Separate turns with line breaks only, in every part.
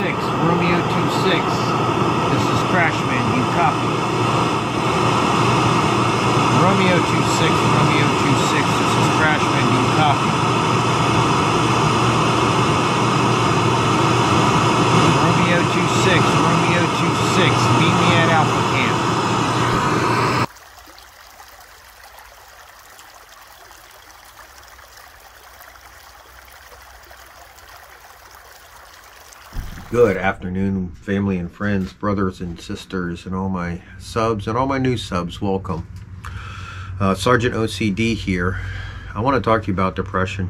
Romeo 26. This is Crashman, you copy. Romeo 26, Romeo 26, this is Crashman, you copy. Romeo 26, Romeo 26, meet me at Alpha Camp. Good afternoon, family and friends, brothers and sisters, and all my subs and all my new subs. Welcome. Sergeant OCD here. I want to talk to you about depression.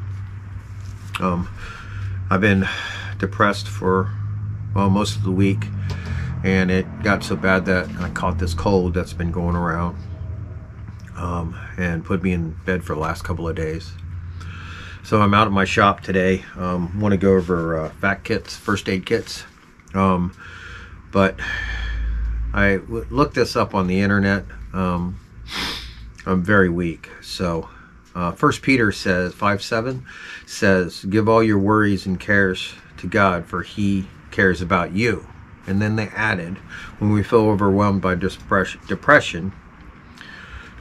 I've been depressed for most of the week, and it got so bad that I caught this cold that's been going around and put me in bed for the last couple of days. So I'm out at my shop today. Want to go over FAK kits, first aid kits. But I looked this up on the internet. I'm very weak. So 1 Peter says 5:7 says, give all your worries and cares to God, for he cares about you. And then they added, when we feel overwhelmed by depression,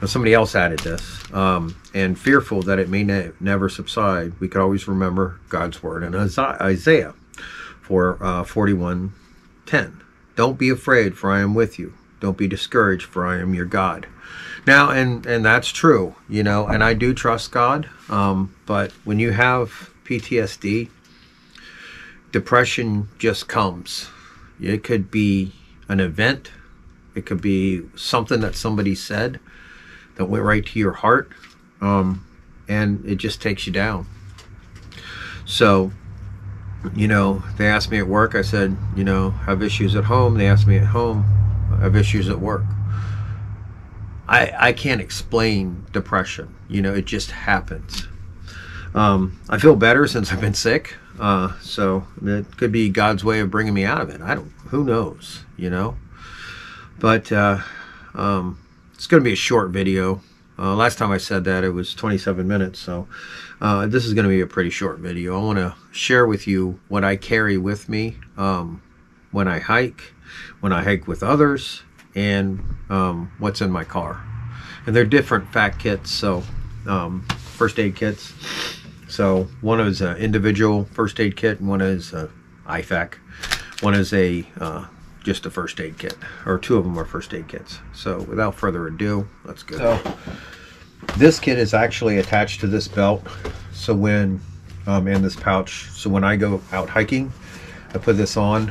somebody else added this, and fearful that it may never subside, we could always remember God's word in Isaiah 41:10. Don't be afraid, for I am with you. Don't be discouraged, for I am your God. Now, and that's true, you know, and I do trust God, but when you have PTSD, depression just comes. It could be an event. It could be something that somebody said that went right to your heart, and it just takes you down. So, you know, they asked me at work, I said, you know, have issues at home. They asked me at home, I have issues at work. I can't explain depression, you know, it just happens. I feel better since I've been sick, so it could be God's way of bringing me out of it. Who knows, you know, but it's going to be a short video. Last time I said that, it was 27 minutes, so this is going to be a pretty short video. I want to share with you what I carry with me when I hike with others, and what's in my car. And they're different FAK kits, so first aid kits. So one is an individual first aid kit, and one is a IFAK. One is a just a first aid kit, or two of them are first aid kits. So without further ado, let's go. So this kit is actually attached to this belt, so when and this pouch, so when I go out hiking, I put this on.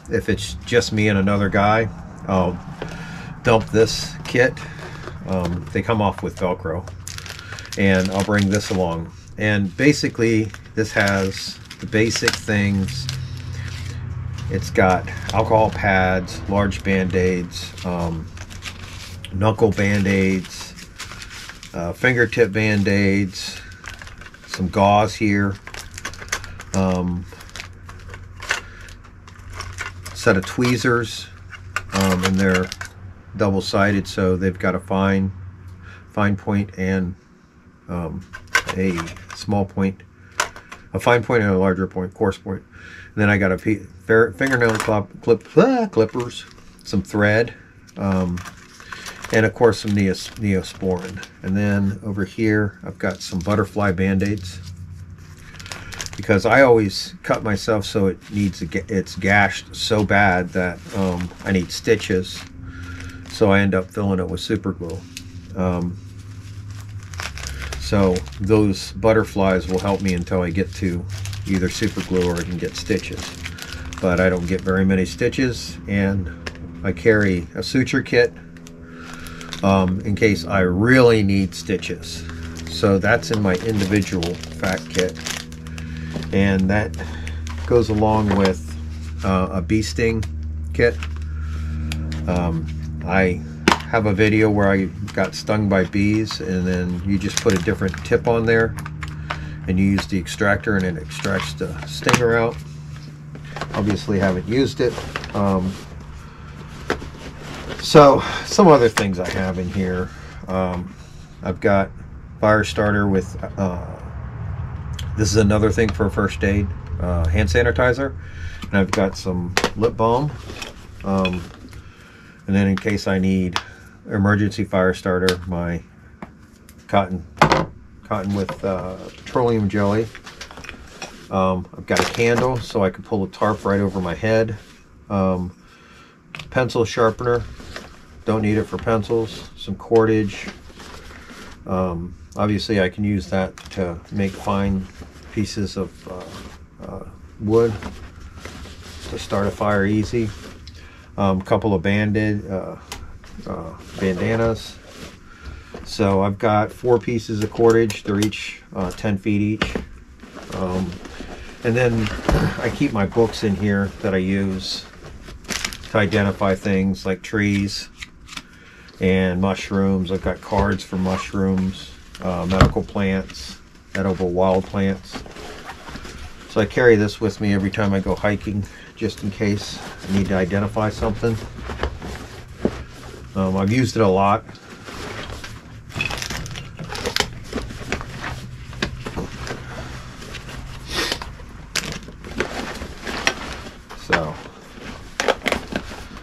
If it's just me and another guy, I'll dump this kit. They come off with Velcro, and I'll bring this along. And basically this has the basic things. It's got alcohol pads, large band-aids, knuckle band-aids, fingertip band-aids, some gauze here, set of tweezers, and they're double-sided, so they've got a fine point and a small point, a fine point and a larger point, coarse point. And then I got a fingernail clippers, some thread, and of course some Neosporin. And then over here I've got some butterfly band-aids, because I always cut myself so it's gashed so bad that I need stitches. So I end up filling it with super glue. So those butterflies will help me until I get to either super glue or I can get stitches. But I don't get very many stitches, and I carry a suture kit in case I really need stitches. So that's in my individual FAK kit, and that goes along with a bee sting kit. I have a video where I got stung by bees, and then you just put a different tip on there and you use the extractor, and it extracts the stinger out. Obviously haven't used it. So some other things I have in here, I've got fire starter with This is another thing for first aid, hand sanitizer. And I've got some lip balm. And then in case I need emergency fire starter, my cotton with petroleum jelly. I've got a candle so I can pull a tarp right over my head. Pencil sharpener, don't need it for pencils. Some cordage. Obviously I can use that to make fine pieces of wood to start a fire easy. A couple of bandanas. So I've got 4 pieces of cordage. They're each 10 feet each. And then I keep my books in here that I use to identify things like trees and mushrooms. I've got cards for mushrooms, medical plants, edible wild plants. So I carry this with me every time I go hiking, just in case I need to identify something. I've used it a lot. So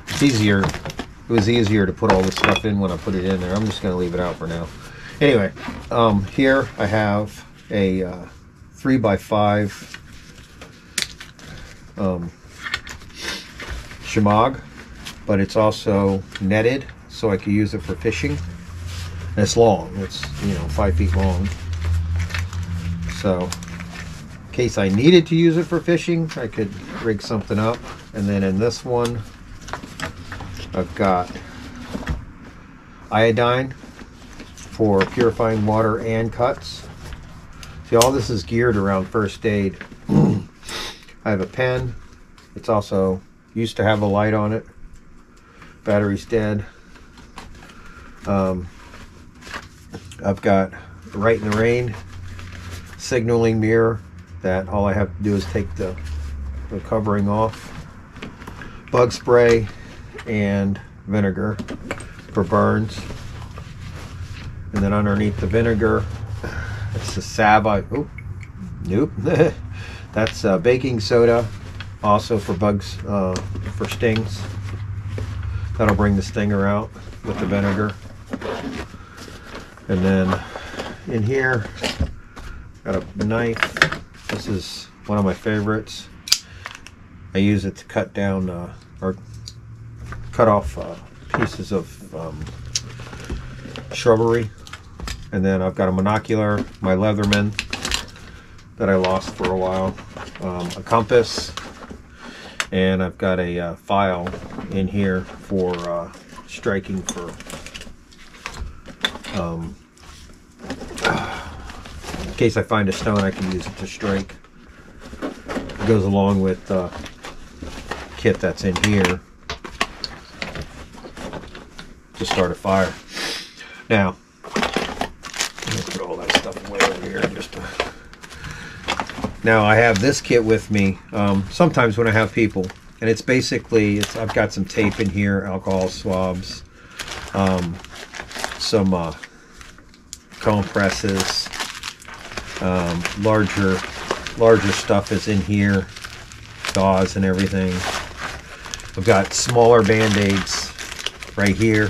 it's easier. It was easier to put all this stuff in when I put it in there. I'm just going to leave it out for now. Anyway, here I have a 3x5 shemagh, but it's also netted, so I can use it for fishing. And it's long. It's 5 feet long. So in case I needed to use it for fishing, I could rig something up. And then in this one, I've got iodine for purifying water and cuts. See, all this is geared around first aid. I have a pen. It's also used to have a light on it. Battery's dead. I've got Right in the Rain signaling mirror that all I have to do is take the covering off. Bug spray and vinegar for burns. And then underneath the vinegar, it's the salve. Nope. That's baking soda, also for bugs, for stings. That'll bring the stinger out with the vinegar. And then in here, got a knife. This is one of my favorites. I use it to cut down or cut off pieces of shrubbery. And then I've got a monocular, my Leatherman that I lost for a while, a compass, and I've got a file in here for striking for in case I find a stone, I can use it to strike. It goes along with the kit that's in here to start a fire. Now, let me put all that stuff away over here. Now I have this kit with me sometimes when I have people, and it's basically, I've got some tape in here, alcohol swabs, some compresses, larger stuff is in here, gauze and everything. I've got smaller band-aids right here.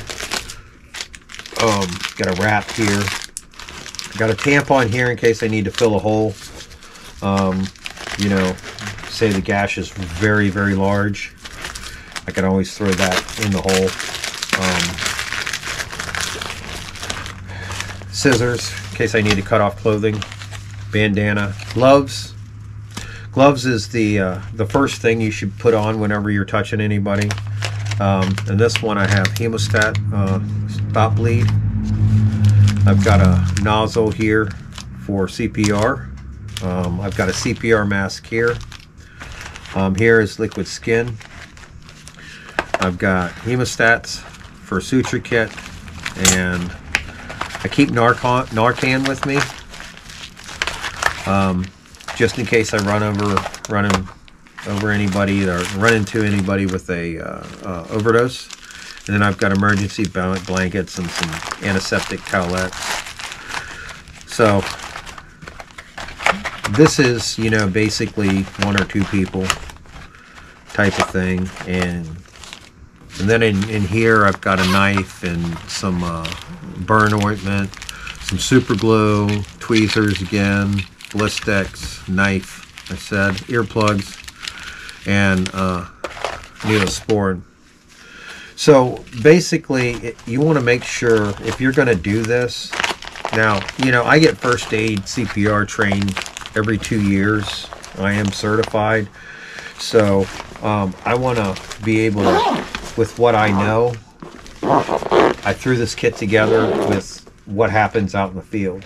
Got a wrap here. Got a tampon here in case I need to fill a hole. Say the gash is very, very large. I can always throw that in the hole. Scissors in case I need to cut off clothing. Bandana. Gloves. Gloves is the first thing you should put on whenever you're touching anybody. And this one I have hemostat, stop bleed. I've got a nozzle here for CPR. I've got a CPR mask here. Here is liquid skin. I've got hemostats for suture kit, and I keep Narcan with me, just in case I run over anybody or run into anybody with a overdose. And then I've got emergency blankets and some antiseptic towelettes. So this is, you know, basically 1 or 2 people type of thing. And then in here I've got a knife and some burn ointment, some super glue, tweezers again, ballistics, knife, I said, earplugs, and Neosporin. So basically, you want to make sure if you're going to do this. Now, you know, I get first aid CPR trained every 2 years. I am certified. So I want to be able to, with what I know, I threw this kit together with what happens out in the field.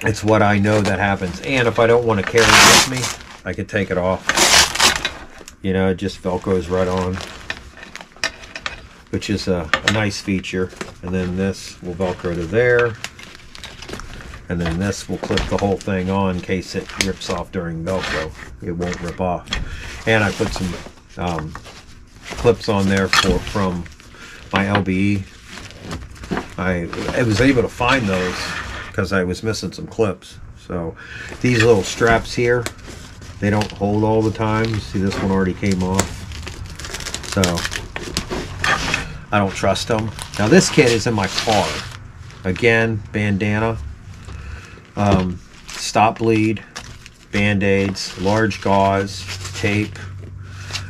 It's what I know that happens. And if I don't want to carry it with me, I could take it off. You know, it just Velcros right on, which is a nice feature. And then this will Velcro to there. And then this will clip the whole thing on in case it rips off during Velcro. It won't rip off. And I put some clips on there from my LBE. I was able to find those because I was missing some clips. So these little straps here, they don't hold all the time. You see, this one already came off. So I don't trust them. Now this kit is in my car. Again, bandana, stop bleed, band-aids, large gauze, tape.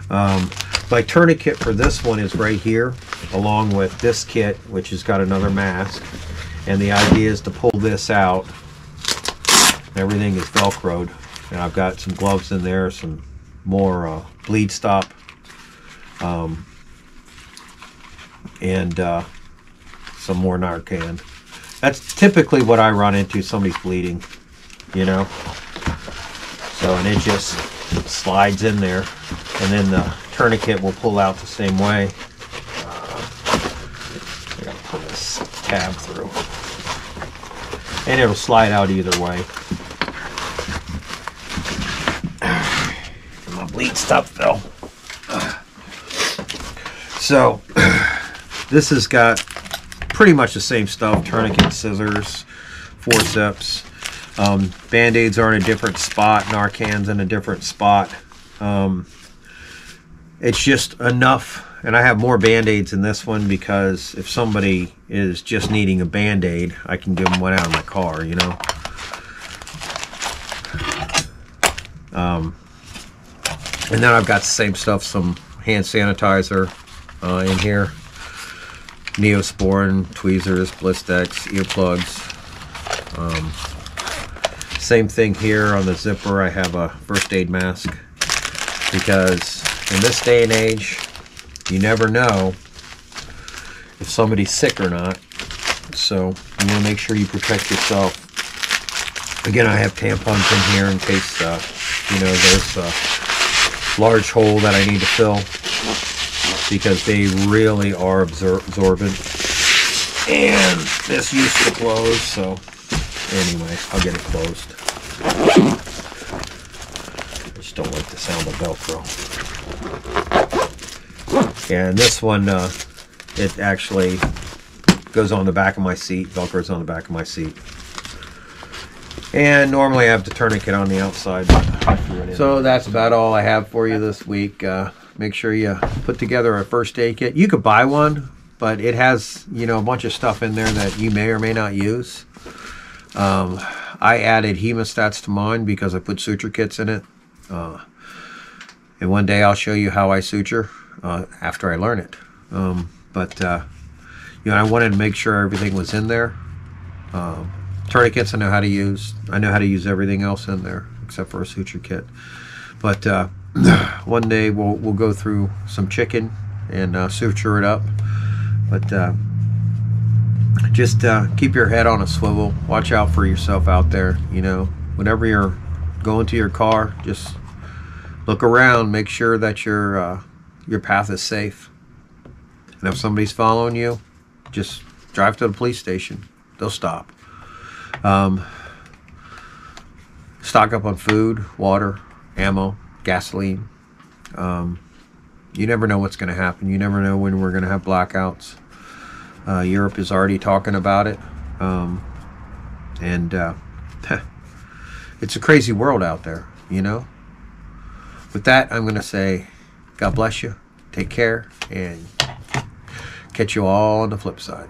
My tourniquet for this one is right here, along with this kit, which has got another mask. And the idea is to pull this out. Everything is Velcroed. And I've got some gloves in there, some more bleed stop, and some more Narcan. That's typically what I run into. Somebody's bleeding, you know. So, and it just slides in there, and then the tourniquet will pull out the same way. I gotta pull this tab through, and it'll slide out either way. My bleed stop fell. So this has got pretty much the same stuff: tourniquet, scissors, forceps. Band-aids are in a different spot. Narcan's in a different spot. It's just enough, and I have more band-aids in this one because if somebody is just needing a band-aid, I can give them one out of my car, you know. And then I've got the same stuff, some hand sanitizer in here, Neosporin, tweezers, ballistics, earplugs. Same thing here on the zipper. I have a first aid mask because in this day and age, you never know if somebody's sick or not. So you want to make sure you protect yourself. Again, I have tampons in here in case you know, there's a large hole that I need to fill, because they really are absorbent. And this used to close, so anyway, I'll get it closed. I just don't like the sound of Velcro. And this one, it actually goes on the back of my seat. Velcro's on the back of my seat. And normally I have the tourniquet on the outside. So that's about all I have for you this week. Make sure you put together a first aid kit. You could buy one, but it has, you know, a bunch of stuff in there that you may or may not use. I added hemostats to mine because I put suture kits in it. And one day I'll show you how I suture after I learn it. You know, I wanted to make sure everything was in there. Tourniquets I know how to use. I know how to use everything else in there except for a suture kit. But one day we'll go through some chicken and suture it up. But just keep your head on a swivel. Watch out for yourself out there. You know, whenever you're going to your car, just look around. Make sure that your path is safe. And if somebody's following you, just drive to the police station. They'll stop. Stock up on food, water, ammo, gasoline. You never know what's going to happen. You never know when we're going to have blackouts. Europe is already talking about it. And it's a crazy world out there, you know. With that, I'm going to say, God bless you. Take care, and catch you all on the flip side.